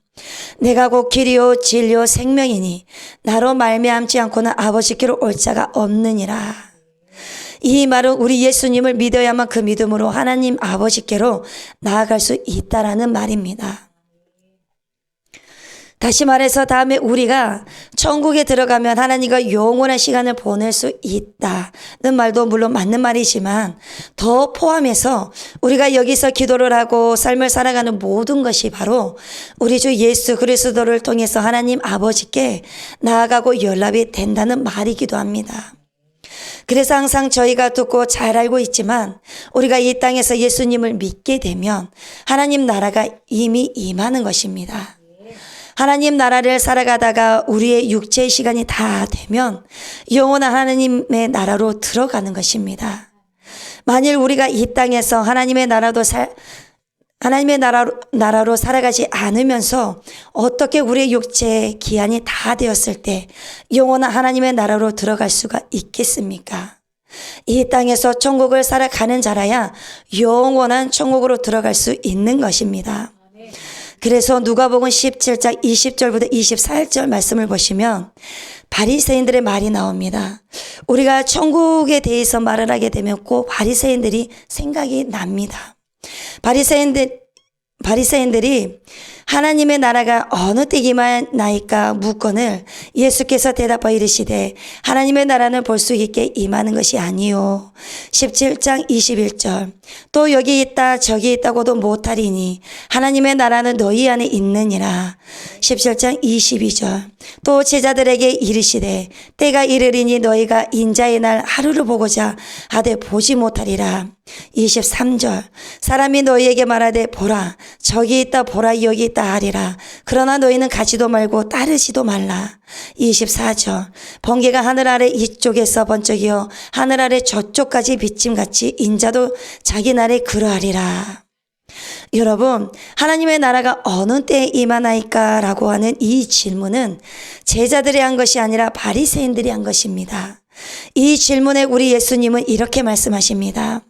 내가 곧 길이요 진리요 생명이니 나로 말미암지 않고는 아버지께로 올 자가 없느니라. 이 말은 우리 예수님을 믿어야만 그 믿음으로 하나님 아버지께로 나아갈 수 있다라는 말입니다. 다시 말해서 다음에 우리가 천국에 들어가면 하나님과 영원한 시간을 보낼 수 있다는 말도 물론 맞는 말이지만 더 포함해서 우리가 여기서 기도를 하고 삶을 살아가는 모든 것이 바로 우리 주 예수 그리스도를 통해서 하나님 아버지께 나아가고 연락이 된다는 말이기도 합니다. 그래서 항상 저희가 듣고 잘 알고 있지만 우리가 이 땅에서 예수님을 믿게 되면 하나님 나라가 이미 임하는 것입니다. 하나님 나라를 살아가다가 우리의 육체의 시간이 다 되면 영원한 하나님의 나라로 들어가는 것입니다. 만일 우리가 이 땅에서 하나님의 나라로 살아가지 않으면서 어떻게 우리의 육체의 기한이 다 되었을 때 영원한 하나님의 나라로 들어갈 수가 있겠습니까? 이 땅에서 천국을 살아가는 자라야 영원한 천국으로 들어갈 수 있는 것입니다. 그래서 누가복음 17장 20절부터 24절 말씀을 보시면 바리새인들의 말이 나옵니다. 우리가 천국에 대해서 말을 하게 되면 꼭 바리새인들이 생각이 납니다. 바리새인들이 하나님의 나라가 어느 때 임하나이까 묻거늘 예수께서 대답하여 이르시되 하나님의 나라는 볼 수 있게 임하는 것이 아니요 17장 21절 또 여기 있다 저기 있다고도 못하리니 하나님의 나라는 너희 안에 있느니라 17장 22절 또 제자들에게 이르시되 때가 이르리니 너희가 인자의 날 하루를 보고자 하되 보지 못하리라 23절 사람이 너희에게 말하되 보라 저기 있다 보라 여기 있다 하리라 그러나 너희는 가지도 말고 따르지도 말라 24절 번개가 하늘 아래 이쪽에서 번쩍이어 하늘 아래 저쪽까지 비침같이 인자도 자기 날에 그러하리라. 여러분 하나님의 나라가 어느 때에 임하나이까 라고 하는 이 질문은 제자들이 한 것이 아니라 바리새인들이 한 것입니다. 이 질문에 우리 예수님은 이렇게 말씀하십니다.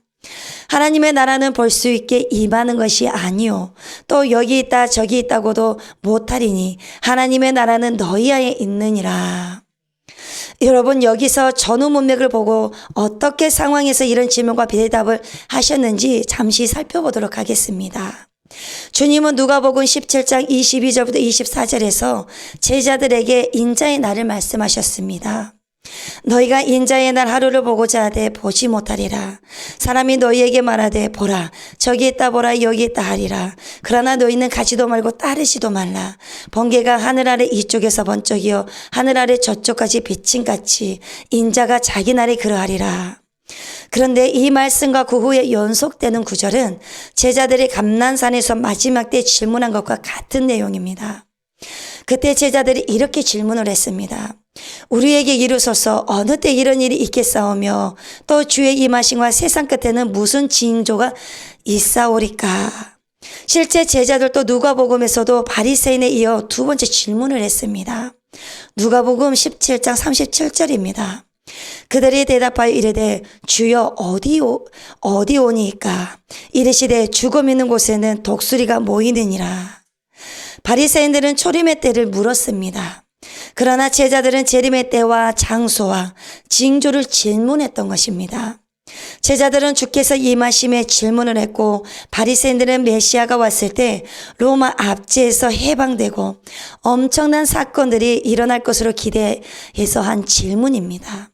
하나님의 나라는 볼 수 있게 임하는 것이 아니요 또 여기 있다 저기 있다고도 못하리니 하나님의 나라는 너희 안에 있느니라. 여러분 여기서 전후 문맥을 보고 어떻게 상황에서 이런 질문과 대답을 하셨는지 잠시 살펴보도록 하겠습니다. 주님은 누가복음 17장 22절부터 24절에서 제자들에게 인자의 날을 말씀하셨습니다. 너희가 인자의 날 하루를 보고자 하되 보지 못하리라. 사람이 너희에게 말하되 보라 저기 있다 보라 여기 있다 하리라. 그러나 너희는 가지도 말고 따르지도 말라. 번개가 하늘 아래 이쪽에서 번쩍이어 하늘 아래 저쪽까지 비침같이 인자가 자기 날에 그러하리라. 그런데 이 말씀과 그 후에 연속되는 구절은 제자들이 감난산에서 마지막 때 질문한 것과 같은 내용입니다. 그때 제자들이 이렇게 질문을 했습니다. 우리에게 이루소서 어느 때 이런 일이 있겠사오며 또 주의 임하심과 세상 끝에는 무슨 징조가 있사오리까. 실제 제자들도 누가복음에서도 바리새인에 이어 두 번째 질문을 했습니다. 누가복음 17장 37절입니다. 그들이 대답하여 이르되 주여 어디 오니까? 이르시되 죽음 있는 곳에는 독수리가 모이느니라. 바리새인들은 초림의 때를 물었습니다. 그러나 제자들은 재림의 때와 장소와 징조를 질문했던 것입니다. 제자들은 주께서 임하심에 질문을 했고 바리새인들은 메시아가 왔을 때 로마 압제에서 해방되고 엄청난 사건들이 일어날 것으로 기대해서 한 질문입니다.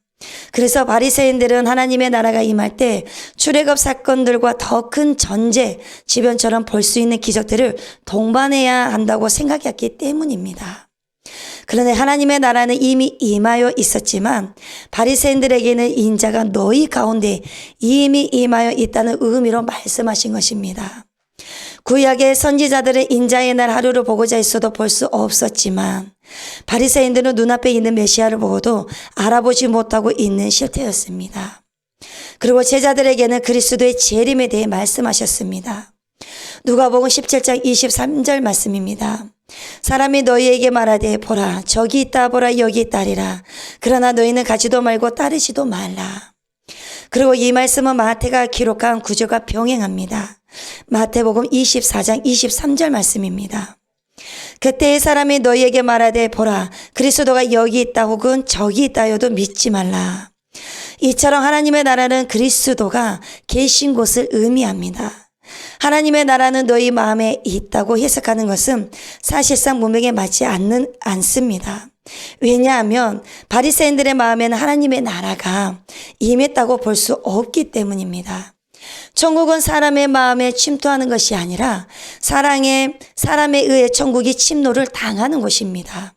그래서 바리새인들은 하나님의 나라가 임할 때 출애굽 사건들과 더 큰 전제, 지변처럼 볼 수 있는 기적들을 동반해야 한다고 생각했기 때문입니다. 그런데 하나님의 나라는 이미 임하여 있었지만 바리새인들에게는 인자가 너희 가운데 이미 임하여 있다는 의미로 말씀하신 것입니다. 구약의 선지자들은 인자의 날 하루를 보고자 했어도 볼 수 없었지만 바리새인들은 눈앞에 있는 메시아를 보고도 알아보지 못하고 있는 실태였습니다. 그리고 제자들에게는 그리스도의 재림에 대해 말씀하셨습니다. 누가복음 17장 23절 말씀입니다. 사람이 너희에게 말하되 보라 저기 있다 보라 여기 있다리라. 그러나 너희는 가지도 말고 따르지도 말라. 그리고 이 말씀은 마태가 기록한 구절과 병행합니다. 마태복음 24장 23절 말씀입니다. 그때의 사람이 너희에게 말하되 보라 그리스도가 여기 있다 혹은 저기 있다여도 믿지 말라. 이처럼 하나님의 나라는 그리스도가 계신 곳을 의미합니다. 하나님의 나라는 너희 마음에 있다고 해석하는 것은 사실상 문맥에 맞지 않습니다. 왜냐하면 바리새인들의 마음에는 하나님의 나라가 임했다고 볼 수 없기 때문입니다. 천국은 사람의 마음에 침투하는 것이 아니라 사람에 의해 천국이 침노를 당하는 곳입니다.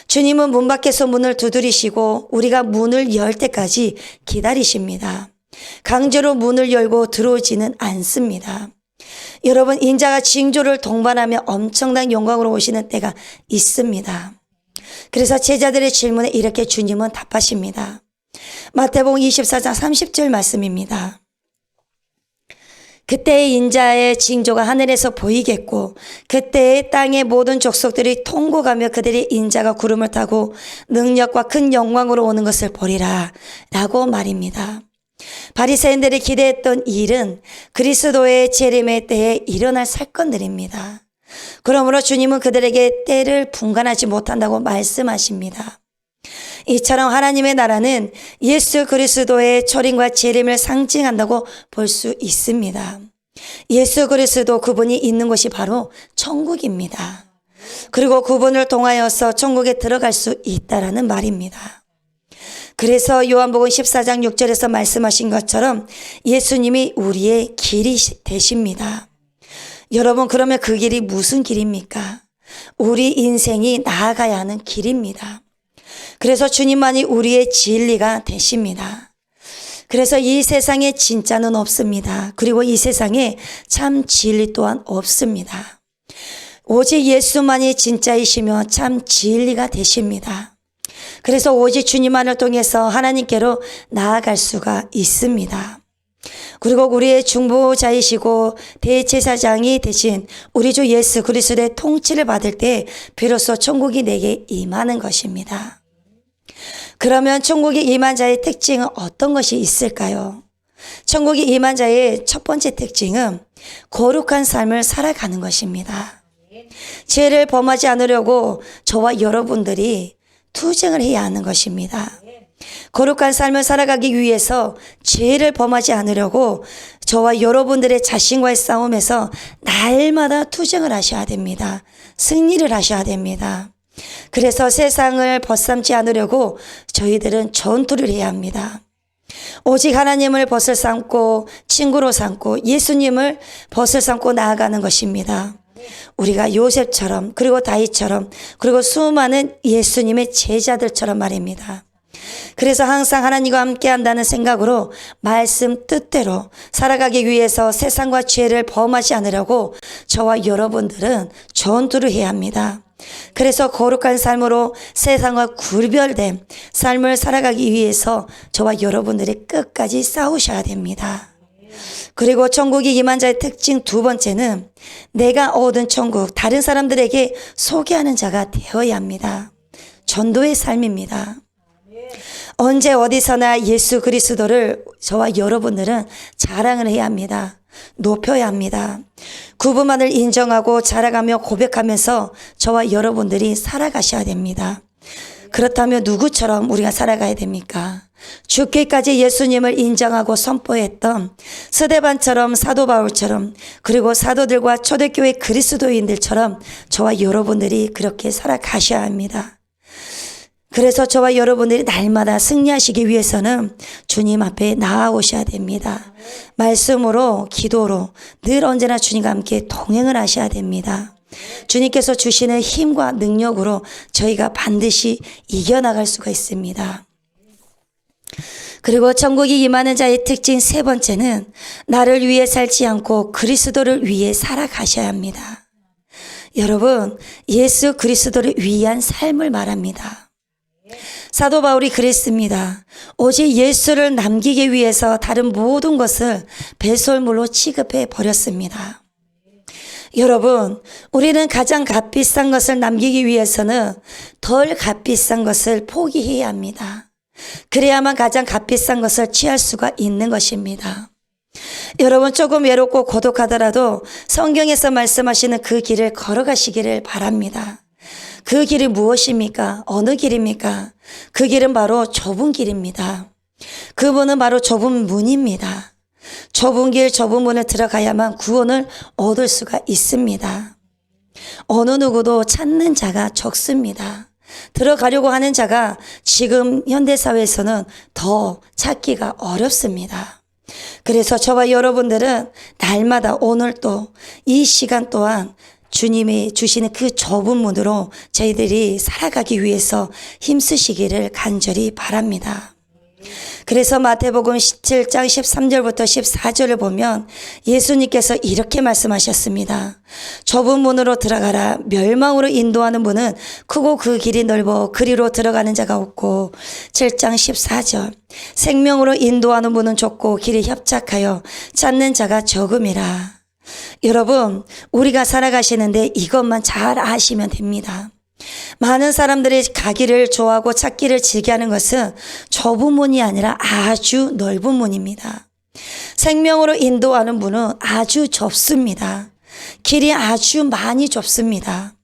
주님은 문 밖에서 문을 두드리시고 우리가 문을 열 때까지 기다리십니다. 강제로 문을 열고 들어오지는 않습니다. 여러분, 인자가 징조를 동반하며 엄청난 영광으로 오시는 때가 있습니다. 그래서 제자들의 질문에 이렇게 주님은 답하십니다. 마태복음 24장 30절 말씀입니다. 그때의 인자의 징조가 하늘에서 보이겠고 그때의 땅의 모든 족속들이 통곡하며 그들의 인자가 구름을 타고 능력과 큰 영광으로 오는 것을 보리라 라고 말입니다. 바리새인들이 기대했던 일은 그리스도의 재림의 때에 일어날 사건들입니다. 그러므로 주님은 그들에게 때를 분간하지 못한다고 말씀하십니다. 이처럼 하나님의 나라는 예수 그리스도의 초림과 재림을 상징한다고 볼 수 있습니다. 예수 그리스도 그분이 있는 곳이 바로 천국입니다. 그리고 그분을 통하여서 천국에 들어갈 수 있다라는 말입니다. 그래서 요한복음 14장 6절에서 말씀하신 것처럼 예수님이 우리의 길이 되십니다. 여러분, 그러면 그 길이 무슨 길입니까? 우리 인생이 나아가야 하는 길입니다. 그래서 주님만이 우리의 진리가 되십니다. 그래서 이 세상에 진짜는 없습니다. 그리고 이 세상에 참 진리 또한 없습니다. 오직 예수만이 진짜이시며 참 진리가 되십니다. 그래서 오직 주님만을 통해서 하나님께로 나아갈 수가 있습니다. 그리고 우리의 중보자이시고 대제사장이 되신 우리 주 예수 그리스도의 통치를 받을 때 비로소 천국이 내게 임하는 것입니다. 그러면 천국에 임한 자의 특징은 어떤 것이 있을까요? 천국에 임한 자의 첫 번째 특징은 거룩한 삶을 살아가는 것입니다. 죄를 범하지 않으려고 저와 여러분들이 투쟁을 해야 하는 것입니다. 거룩한 삶을 살아가기 위해서 죄를 범하지 않으려고 저와 여러분들의 자신과의 싸움에서 날마다 투쟁을 하셔야 됩니다. 승리를 하셔야 됩니다. 그래서 세상을 벗삼지 않으려고 저희들은 전투를 해야 합니다. 오직 하나님을 벗을 삼고 친구로 삼고 예수님을 벗을 삼고 나아가는 것입니다. 우리가 요셉처럼 그리고 다윗처럼 그리고 수많은 예수님의 제자들처럼 말입니다. 그래서 항상 하나님과 함께 한다는 생각으로 말씀 뜻대로 살아가기 위해서 세상과 죄를 범하지 않으려고 저와 여러분들은 전투를 해야 합니다. 그래서 거룩한 삶으로 세상과 구별된 삶을 살아가기 위해서 저와 여러분들이 끝까지 싸우셔야 됩니다. 그리고 천국이 임한 자의 특징 두 번째는 내가 얻은 천국 다른 사람들에게 소개하는 자가 되어야 합니다. 전도의 삶입니다. 언제 어디서나 예수 그리스도를 저와 여러분들은 자랑을 해야 합니다. 높여야 합니다. 그분만을 인정하고 자랑하며 고백하면서 저와 여러분들이 살아가셔야 됩니다. 그렇다면 누구처럼 우리가 살아가야 됩니까? 죽기까지 예수님을 인정하고 선포했던 스데반처럼, 사도 바울처럼, 그리고 사도들과 초대교회 그리스도인들처럼 저와 여러분들이 그렇게 살아가셔야 합니다. 그래서 저와 여러분들이 날마다 승리하시기 위해서는 주님 앞에 나아오셔야 됩니다. 말씀으로, 기도로 늘 언제나 주님과 함께 동행을 하셔야 됩니다. 주님께서 주시는 힘과 능력으로 저희가 반드시 이겨나갈 수가 있습니다. 그리고 천국이 임하는 자의 특징 세 번째는 나를 위해 살지 않고 그리스도를 위해 살아가셔야 합니다. 여러분, 예수 그리스도를 위한 삶을 말합니다. 사도 바울이 그랬습니다. 오직 예수를 남기기 위해서 다른 모든 것을 배설물로 취급해 버렸습니다. 여러분, 우리는 가장 값비싼 것을 남기기 위해서는 덜 값비싼 것을 포기해야 합니다. 그래야만 가장 값비싼 것을 취할 수가 있는 것입니다. 여러분, 조금 외롭고 고독하더라도 성경에서 말씀하시는 그 길을 걸어가시기를 바랍니다. 그 길이 무엇입니까? 어느 길입니까? 그 길은 바로 좁은 길입니다. 그분은 바로 좁은 문입니다. 좁은 길, 좁은 문을 들어가야만 구원을 얻을 수가 있습니다. 어느 누구도 찾는 자가 적습니다. 들어가려고 하는 자가 지금 현대사회에서는 더 찾기가 어렵습니다. 그래서 저와 여러분들은 날마다 오늘 또 이 시간 또한 주님이 주시는 그 좁은 문으로 저희들이 살아가기 위해서 힘쓰시기를 간절히 바랍니다. 그래서 마태복음 17장 13절부터 14절을 보면 예수님께서 이렇게 말씀하셨습니다. 좁은 문으로 들어가라. 멸망으로 인도하는 문은 크고 그 길이 넓어 그리로 들어가는 자가 없고 7장 14절 생명으로 인도하는 문은 좁고 길이 협착하여 찾는 자가 적음이라. 여러분, 우리가 살아가시는데 이것만 잘 아시면 됩니다. 많은 사람들이 가기를 좋아하고 찾기를 즐겨하는 것은 좁은 문이 아니라 아주 넓은 문입니다. 생명으로 인도하는 문은 아주 좁습니다. 길이 아주 많이 좁습니다.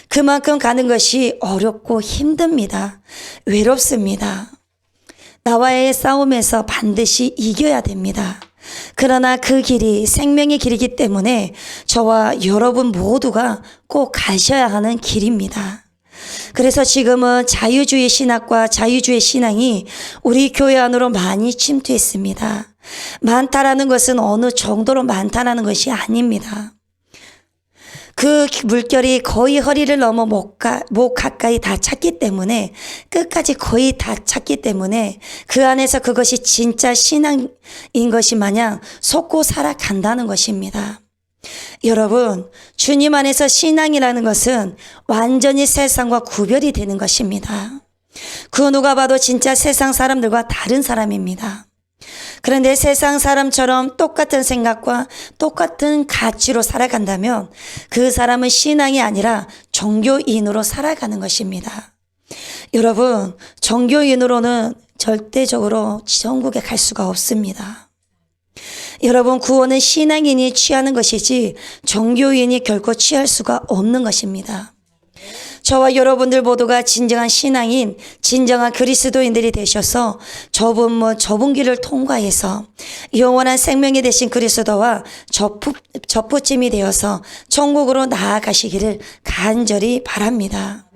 그만큼 가는 것이 어렵고 힘듭니다. 외롭습니다. 나와의 싸움에서 반드시 이겨야 됩니다. 그러나 그 길이 생명의 길이기 때문에 저와 여러분 모두가 꼭 가셔야 하는 길입니다. 그래서 지금은 자유주의 신학과 자유주의 신앙이 우리 교회 안으로 많이 침투했습니다. 많다라는 것은 어느 정도로 많다라는 것이 아닙니다. 그 물결이 거의 허리를 넘어 목 가까이 다 찼기 때문에 끝까지 거의 다 찼기 때문에 그 안에서 그것이 진짜 신앙인 것이 마냥 속고 살아간다는 것입니다. 여러분, 주님 안에서 신앙이라는 것은 완전히 세상과 구별이 되는 것입니다. 그 누가 봐도 진짜 세상 사람들과 다른 사람입니다. 그런데 세상 사람처럼 똑같은 생각과 똑같은 가치로 살아간다면 그 사람은 신앙이 아니라 종교인으로 살아가는 것입니다. 여러분, 종교인으로는 절대적으로 천국에 갈 수가 없습니다. 여러분, 구원은 신앙인이 취하는 것이지 종교인이 결코 취할 수가 없는 것입니다. 저와 여러분들 모두가 진정한 신앙인, 진정한 그리스도인들이 되셔서 좁은 길을 통과해서 영원한 생명이 되신 그리스도와 접붙임이 되어서 천국으로 나아가시기를 간절히 바랍니다.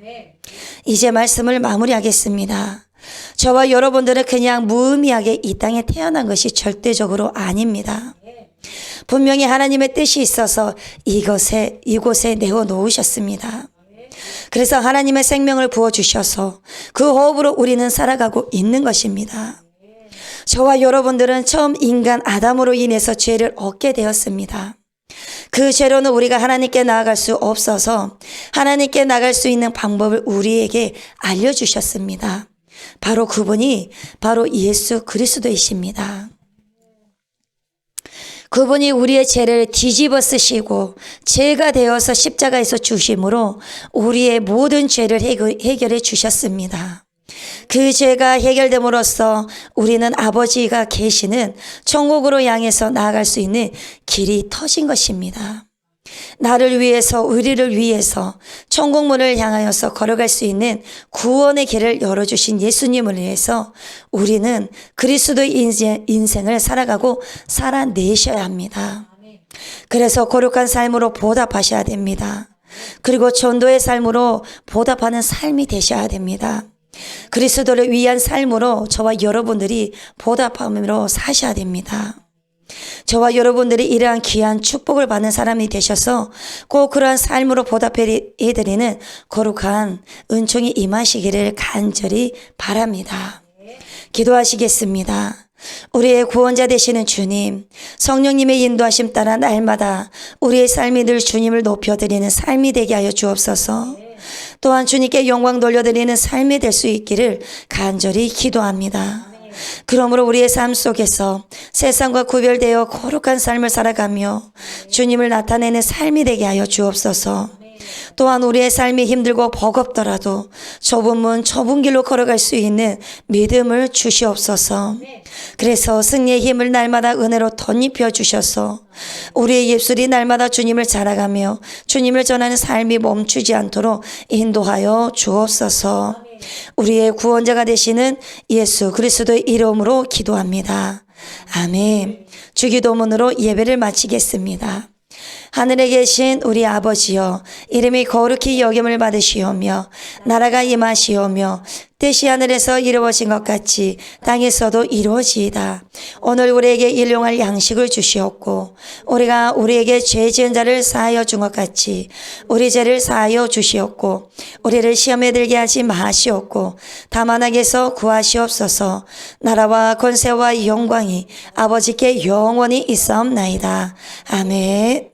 이제 말씀을 마무리하겠습니다. 저와 여러분들은 그냥 무의미하게 이 땅에 태어난 것이 절대적으로 아닙니다. 분명히 하나님의 뜻이 있어서 이곳에 내어놓으셨습니다. 그래서 하나님의 생명을 부어주셔서 그 호흡으로 우리는 살아가고 있는 것입니다. 저와 여러분들은 처음 인간 아담으로 인해서 죄를 얻게 되었습니다. 그 죄로는 우리가 하나님께 나아갈 수 없어서 하나님께 나갈 수 있는 방법을 우리에게 알려주셨습니다. 바로 그분이 바로 예수 그리스도이십니다. 그분이 우리의 죄를 뒤집어 쓰시고 죄가 되어서 십자가에서 주심으로 우리의 모든 죄를 해결해 주셨습니다. 그 죄가 해결됨으로써 우리는 아버지가 계시는 천국으로 향해서 나아갈 수 있는 길이 터진 것입니다. 나를 위해서, 우리를 위해서 천국문을 향하여서 걸어갈 수 있는 구원의 길을 열어주신 예수님을 위해서 우리는 그리스도의 인생을 살아가고 살아내셔야 합니다. 그래서 거룩한 삶으로 보답하셔야 됩니다. 그리고 전도의 삶으로 보답하는 삶이 되셔야 됩니다. 그리스도를 위한 삶으로 저와 여러분들이 보답함으로 사셔야 됩니다. 저와 여러분들이 이러한 귀한 축복을 받는 사람이 되셔서 꼭 그러한 삶으로 보답해드리는 거룩한 은총이 임하시기를 간절히 바랍니다. 기도하시겠습니다. 우리의 구원자 되시는 주님, 성령님의 인도하심 따라 날마다 우리의 삶이 늘 주님을 높여드리는 삶이 되게 하여 주옵소서. 또한 주님께 영광 돌려드리는 삶이 될 수 있기를 간절히 기도합니다. 그러므로 우리의 삶 속에서 세상과 구별되어 거룩한 삶을 살아가며 주님을 나타내는 삶이 되게 하여 주옵소서. 또한 우리의 삶이 힘들고 버겁더라도 좁은 문, 좁은 길로 걸어갈 수 있는 믿음을 주시옵소서. 그래서 승리의 힘을 날마다 은혜로 덧입혀 주셔서 우리의 입술이 날마다 주님을 자랑하며 주님을 전하는 삶이 멈추지 않도록 인도하여 주옵소서. 우리의 구원자가 되시는 예수 그리스도의 이름으로 기도합니다. 아멘. 주기도문으로 예배를 마치겠습니다. 하늘에 계신 우리 아버지여, 이름이 거룩히 여김을 받으시오며 나라가 임하시오며 뜻이 하늘에서 이루어진 것 같이 땅에서도 이루어지이다. 오늘 우리에게 일용할 양식을 주시옵고 우리가 우리에게 죄 지은 자를 사하여 준 것 같이 우리 죄를 사하여 주시옵고 우리를 시험에 들게 하지 마시옵고 다만 악에서 구하시옵소서. 나라와 권세와 영광이 아버지께 영원히 있사옵나이다. 아멘.